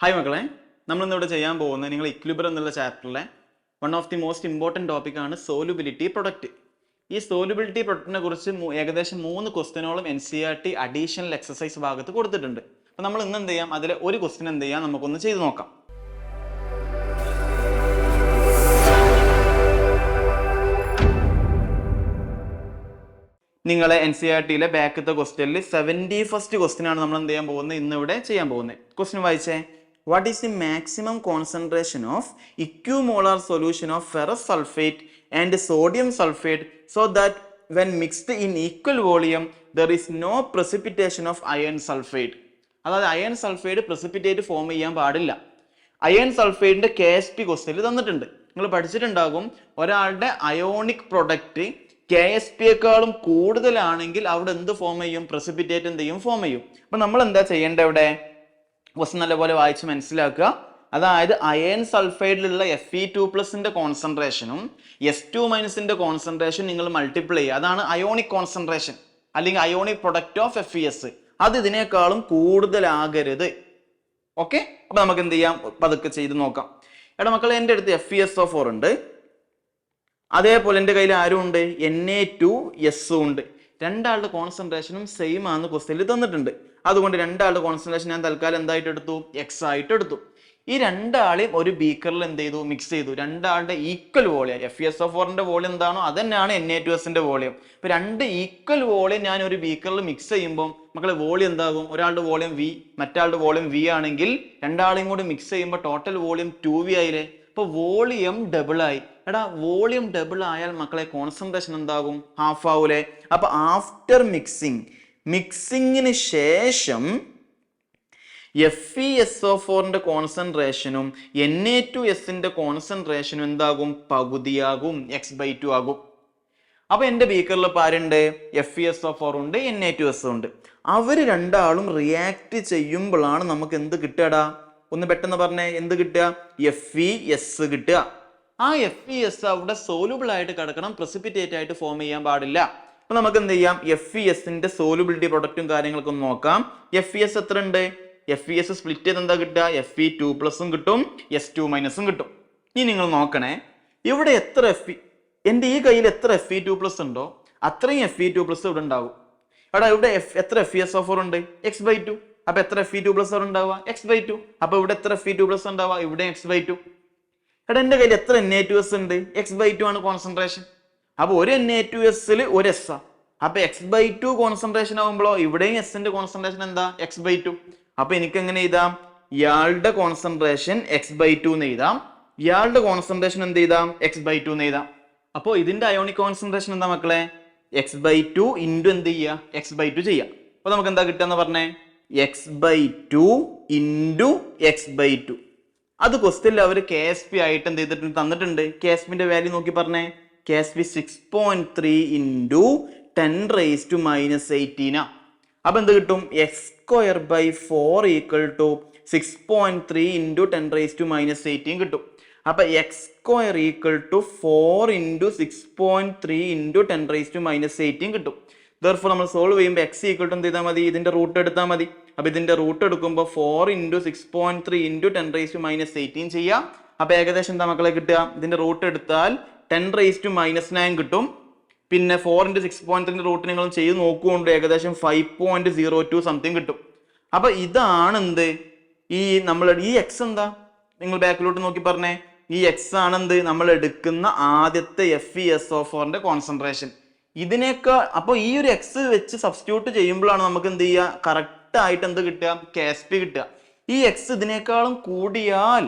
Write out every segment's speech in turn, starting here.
Hi മക്കളെ, നമ്മളിന്നിവിടെ ചെയ്യാൻ പോകുന്നത് നിങ്ങൾ ഇക്വിലിബ്രിയം എന്നുള്ള ചാപ്റ്ററിലെ one of the most important ടോപ്പിക്കാണ് സോലുബിലിറ്റി പ്രൊഡക്റ്റ്. ഈ സോലുബിലിറ്റി പ്രൊഡക്റ്റിനെ കുറിച്ച് ഏകദേശം 3 ക്വസ്റ്റ്യനോളം NCERT അഡീഷണൽ എക്സസൈസ് ഭാഗത്ത് കൊടുത്തിട്ടുണ്ട്. അപ്പോൾ നമ്മൾ ഇന്ന് എന്ത് ചെയ്യാം, അതിലെ ഒരു ക്വസ്റ്റ്യൻ എന്ത് ചെയ്യാം നമുക്കൊന്ന് ചെയ്ത് നോക്കാം. നിങ്ങളെ NCERTയിലെ ബാക്കത്തെ ക്വസ്റ്റ്യനിൽ 71st ക്വസ്റ്റ്യൻ ആണ് നമ്മൾ എന്ത് ചെയ്യാൻ പോകുന്നത്, ഇന്നിവിടെ ചെയ്യാൻ പോകുന്നത്. ക്വസ്റ്റ്യൻ വായിച്ചേ. What is the maximum concentration of equimolar solution of ferrous sulfate and sodium sulfate so that when mixed in equal volume there is no precipitation of iron sulfate? അതായത് അയൺ സൾഫൈഡ് പ്രസിപ്പിറ്റേറ്റ് ഫോം ചെയ്യാൻ പാടില്ല. Iron സൾഫൈഡിന്റെ KSP ക്വസ്റ്റ്യനിൽ തന്നിട്ടുണ്ട്. നിങ്ങൾ പഠിച്ചിട്ടുണ്ടാകും, ഒരാളുടെ ionic product KSPയേക്കാളും കൂടുതലാണെങ്കിൽ അവിടെ എന്ത് ഫോം ചെയ്യും, പ്രസിപ്പിറ്റേറ്റ് എന്ത് ചെയ്യും, ഫോം ചെയ്യും. അപ്പൊ നമ്മൾ എന്താ ചെയ്യേണ്ടത്, ഇവിടെ ക്വസ്റ്റ്യൻ നല്ലപോലെ വായിച്ച് മനസ്സിലാക്കുക. അതായത് അയൺ സൾഫൈഡിലുള്ള Fe2+ന്റെ കോൺസെൻട്രേഷനും S2- കോൺസെൻട്രേഷൻ നിങ്ങൾ മൾട്ടിപ്ലൈ ചെയ്യുക. അതാണ് അയോണിക് കോൺസെൻട്രേഷൻ അല്ലെങ്കിൽ അയോണിക് പ്രൊഡക്റ്റ് ഓഫ് FeS. അത് ഇതിനേക്കാളും കൂടുതലാകരുത്. ഓക്കെ, അപ്പൊ നമുക്ക് എന്ത് ചെയ്യാം, പതുക്കെ ചെയ്ത് നോക്കാം. എടാ മക്കളെ, എൻ്റെ അടുത്ത് FeSO4 ഉണ്ട്, അതേപോലെ എൻ്റെ കയ്യിൽ ആരും ഉണ്ട്, Na2S ഉണ്ട്. രണ്ടാളുടെ കോൺസെൻട്രേഷനും സെയിം ആണെന്ന് ക്വസ്റ്റ്യനിൽ തന്നിട്ടുണ്ട്. അതുകൊണ്ട് രണ്ടാളുടെ കോൺസെൻട്രേഷൻ ഞാൻ തൽക്കാലം എന്തായിട്ട് എടുത്തു, X ആയിട്ട് എടുത്തു. ഈ രണ്ടാളെയും ഒരു ബീക്കറിൽ എന്ത് ചെയ്തു, മിക്സ് ചെയ്തു. രണ്ടാളുടെ ഈക്വൽ വോളിയം, FeSO4ന്റെ വോളിയം എന്താണോ അത് തന്നെയാണ് Na2Sന്റെ വോളിയം. ഇപ്പൊ രണ്ട് ഈക്വൽ വോളിയം ഞാൻ ഒരു ബീക്കറിൽ മിക്സ് ചെയ്യുമ്പോൾ മക്കളെ വോളിയം എന്താകും, ഒരാളുടെ വോളിയം V, മറ്റാളുടെ വോളിയം V ആണെങ്കിൽ രണ്ടാളെയും കൂടി മിക്സ് ചെയ്യുമ്പോൾ ടോട്ടൽ വോളിയം 2V ആയില്ലേ. അപ്പൊ വോളിയം ഡബിൾ ആയി. എടാ, വോളിയം ഡബിൾ ആയാൽ മക്കളെ കോൺസെൻട്രേഷൻ എന്താകും, ഹാഫ് ആവൂലേ. അപ്പൊ ആഫ്റ്റർ മിക്സിങ്ങിന് ശേഷം FeSO4ന്റെ കോൺസെൻട്രേഷനും Na2Sന്റെ കോൺസെൻട്രേഷനും എന്താകും, പകുതിയാകും, X/2 ആകും. അപ്പൊ എന്റെ ബീക്കറിൽ ആരുണ്ട്, FeSO4 ഉണ്ട്, Na2S ഉണ്ട്. അവര് രണ്ടാളും റിയാക്ട് ചെയ്യുമ്പോഴാണ് നമുക്ക് എന്ത് കിട്ടുകടാ, ഒന്ന് പെട്ടെന്ന് പറഞ്ഞേ, എന്ത് കിട്ടുക, FeS കിട്ടുക. ആ FeS അവിടെ സോലുബിൾ ആയിട്ട് കിടക്കണം, പ്രസിപ്പിറ്റേറ്റ് ആയിട്ട് ഫോം ചെയ്യാൻ പാടില്ല. അപ്പൊ നമുക്ക് എന്ത് ചെയ്യാം, FeSന്റെ സോലുബിലിറ്റി പ്രൊഡക്റ്റും കാര്യങ്ങളൊക്കെ ഒന്ന് നോക്കാം. FeS എത്ര ഉണ്ട്, FeS സ്പ്ലിറ്റ് ചെയ്ത് എന്താ കിട്ടുക, Fe2+ കിട്ടും, S2- കിട്ടും. ഇനി നിങ്ങൾ നോക്കണേ, ഇവിടെ എത്ര എൻ്റെ ഈ കയ്യിൽ എത്ര Fe2+ ഉണ്ടോ അത്രയും Fe2+ ഇവിടെ ഉണ്ടാവും. എടാ, ഇവിടെ എത്ര FeSO4 ഉണ്ട്, X/2. അപ്പൊ എത്ര Fe2+ ഉണ്ടാവുക, X/2. അപ്പൊ ഇവിടെ എത്ര Fe2+ ഉണ്ടാവുക, ഇവിടെ X/2. എടാ, എൻ്റെ കയ്യിൽ എത്ര Na2S ഉണ്ട്, X/2 ആണ് കോൺസെൻട്രേഷൻ. അപ്പൊ ഒരു Na2Sൽ ഒരു S. അപ്പൊ X/2 കോൺസെൻട്രേഷൻ ആകുമ്പോഴോ ഇവിടെയും Sന്റെ കോൺസെൻട്രേഷൻ എന്താ, X/2. അപ്പൊ എനിക്ക് എങ്ങനെ എഴുതാം, ഇയാളുടെ കോൺസെൻട്രേഷൻ X/2 എന്ന് എഴുതാം, ഇയാളുടെ കോൺസെൻട്രേഷൻ എന്ത് ചെയ്താം, X/2 എന്ന് എഴുതാം. അപ്പൊ ഇതിന്റെ അയോണിക് കോൺസെൻട്രേഷൻ എന്താ മക്കളെ, X/2 ഇൻറ്റു എന്ത് ചെയ്യുക, X/2 ചെയ്യാം. അപ്പൊ നമുക്ക് എന്താ കിട്ടുക എന്ന് പറഞ്ഞേ, X/2 ഇൻറ്റു X/2. അത് ക്വസ്റ്റ്യനിൽ അവർ KSP ആയിട്ട് എന്ത് ചെയ്തിട്ടുണ്ട്, തന്നിട്ടുണ്ട്. KSPന്റെ വാല്യൂ നോക്കി പറഞ്ഞേ, KSP 6.3 ഇൻറ്റു 10⁻⁻18. അപ്പൊ എന്ത് കിട്ടും, X²/4 ഈക്വൽ ടു 6.3 ഇൻറ്റു 10⁻⁻18 കിട്ടും. അപ്പൊ X² equal to 4 into 6.3 into 10⁻⁻18 കിട്ടും. Therefore നമ്മൾ സോൾവ് ചെയ്യുമ്പോൾ X ഈക്വൽ ടു എന്ത് ചെയ്താൽ മതി, ഇതിന്റെ റൂട്ട് എടുത്താൽ മതി. അപ്പൊ ഇതിന്റെ റൂട്ട് എടുക്കുമ്പോൾ 4 ഇൻറ്റു 6.3 ഇൻറ്റു 10⁻⁻18 ചെയ്യാം. അപ്പൊ ഏകദേശം എന്താ മക്കളെ കിട്ടുക, ഇതിന്റെ റൂട്ട് എടുത്താൽ 10⁻⁻9 കിട്ടും. പിന്നെ 4 ഇൻറ്റു 6.3 റൂട്ട് നിങ്ങൾ ചെയ്ത് നോക്കുകൊണ്ട് ഏകദേശം 5.02 സംതിങ് കിട്ടും. അപ്പൊ ഇതാണ് എന്ത്, ഈ നമ്മളുടെ ഈ X എന്താ, നിങ്ങൾ ബാക്കിലോട്ട് നോക്കി പറഞ്ഞേ, ഈ X ആണെന്ത്, നമ്മൾ എടുക്കുന്ന ആദ്യത്തെ FeSO4ന്റെ കോൺസെൻട്രേഷൻ. ഇതിനേക്കാൾ അപ്പൊ ഈ ഒരു X വെച്ച് സബ്സ്റ്റിറ്റ്യൂട്ട് ചെയ്യുമ്പോഴാണ് നമുക്ക് എന്ത് ചെയ്യുക, കറക്റ്റ് ആയിട്ട് എന്ത് കിട്ടുക, KSP കിട്ടുക. ഈ X ഇതിനേക്കാളും കൂടിയാൽ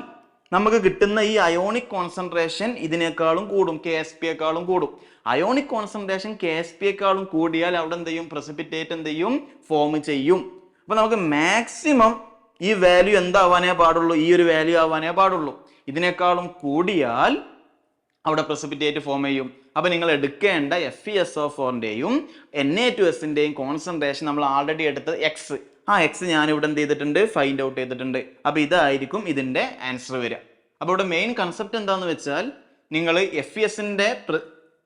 നമുക്ക് കിട്ടുന്ന ഈ അയോണിക് കോൺസെൻട്രേഷൻ ഇതിനേക്കാളും കൂടും, KSPയേക്കാളും കൂടും. അയോണിക് കോൺസെൻട്രേഷൻ KSPയേക്കാളും കൂടിയാൽ അവിടെ എന്ത് ചെയ്യും, പ്രസിപ്പിറ്റേറ്റ് എന്ത് ചെയ്യും, ഫോം ചെയ്യും. അപ്പൊ നമുക്ക് മാക്സിമം ഈ വാല്യൂ എന്താവാനേ പാടുള്ളൂ, ഈ ഒരു വാല്യൂ ആവാനേ പാടുള്ളൂ. ഇതിനേക്കാളും കൂടിയാൽ അവിടെ പ്രസിപ്പിറ്റേറ്റ് ഫോം ചെയ്യും. അപ്പൊ നിങ്ങൾ എടുക്കേണ്ട FeSO4ന്റെയും Na2Sന്റെയും കോൺസെൻട്രേഷൻ നമ്മൾ ആൾറെഡി എടുത്തത് X. ആ X ഞാൻ ഇവിടെ എന്ത് ചെയ്തിട്ടുണ്ട്, ഫൈൻഡ് ഔട്ട് ചെയ്തിട്ടുണ്ട്. അപ്പൊ ഇതായിരിക്കും ഇതിന്റെ ആൻസർ വരിക. അപ്പൊ ഇവിടെ മെയിൻ കൺസെപ്റ്റ് എന്താന്ന് വെച്ചാൽ, നിങ്ങൾ FeSന്റെ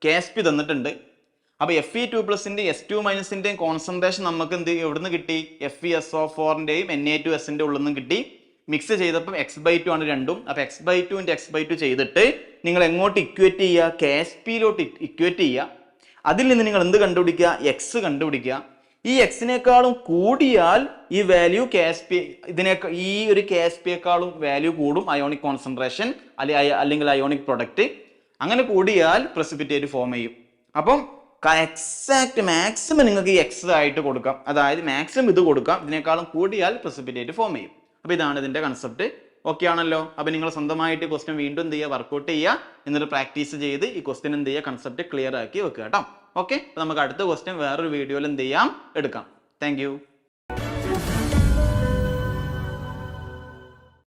KSP തന്നിട്ടുണ്ട്. അപ്പൊ Fe2+ന്റെ S2- കോൺസെൻട്രേഷൻ നമുക്ക് എന്ത് എവിടുന്ന് കിട്ടി, FeSO4ന്റെയും Na2Sന്റെ ഉള്ളിൽ നിന്നും കിട്ടി. മിക്സ് ചെയ്തപ്പം x/2 ആണ് രണ്ടും. അപ്പോൾ x/2 × x/2 ചെയ്തിട്ട് നിങ്ങൾ എങ്ങോട്ട് ഇക്വേറ്റ് ചെയ്യുക? KSPയിലോട്ട് ഇക്വേറ്റ് ചെയ്യുക. അതിൽ നിന്ന് നിങ്ങൾ എന്ത് കണ്ടുപിടിക്കുക? x കണ്ടുപിടിക്കുക. ഈ എക്സിനേക്കാളും കൂടിയാൽ ഈ വാല്യൂ ഈ ഒരു KSPയേക്കാളും വാല്യൂ കൂടും അയോണിക് കോൺസെൻട്രേഷൻ അല്ലെങ്കിൽ അയോണിക് പ്രൊഡക്റ്റ്. അങ്ങനെ കൂടിയാൽ പ്രസിപ്പിറ്റേറ്റ് ഫോം ചെയ്യും. അപ്പം എക്സാക്ട് മാക്സിമം നിങ്ങൾക്ക് ഈ എക്സ് ആയിട്ട് കൊടുക്കാം, അതായത് മാക്സിമം ഇത് കൊടുക്കാം, ഇതിനേക്കാളും കൂടിയാൽ പ്രസിപ്പിറ്റേറ്റ് ഫോം ചെയ്യും. അപ്പോൾ ഇതാണ് ഇതിന്റെ കൺസെപ്റ്റ്. ഓക്കെ ആണല്ലോ? അപ്പോൾ നിങ്ങൾ സ്വന്തമായിട്ട് ക്വസ്റ്റ്യൻ വീണ്ടും എന്ത് ചെയ്യുക? വർക്കൗട്ട് ചെയ്യുക, എന്നിട്ട് പ്രാക്ടീസ് ചെയ്ത് ഈ ക്വസ്റ്റ്യൻ എന്ത് ചെയ്യുക? കൺസെപ്റ്റ് ക്ലിയർ ആക്കി വെക്കുക കേട്ടോ. ഓക്കെ, അപ്പോൾ നമുക്ക് അടുത്ത ക്വസ്റ്റ്യൻ വേറൊരു വീഡിയോയിൽ എന്ത് ചെയ്യാം? എടുക്കാം. താങ്ക്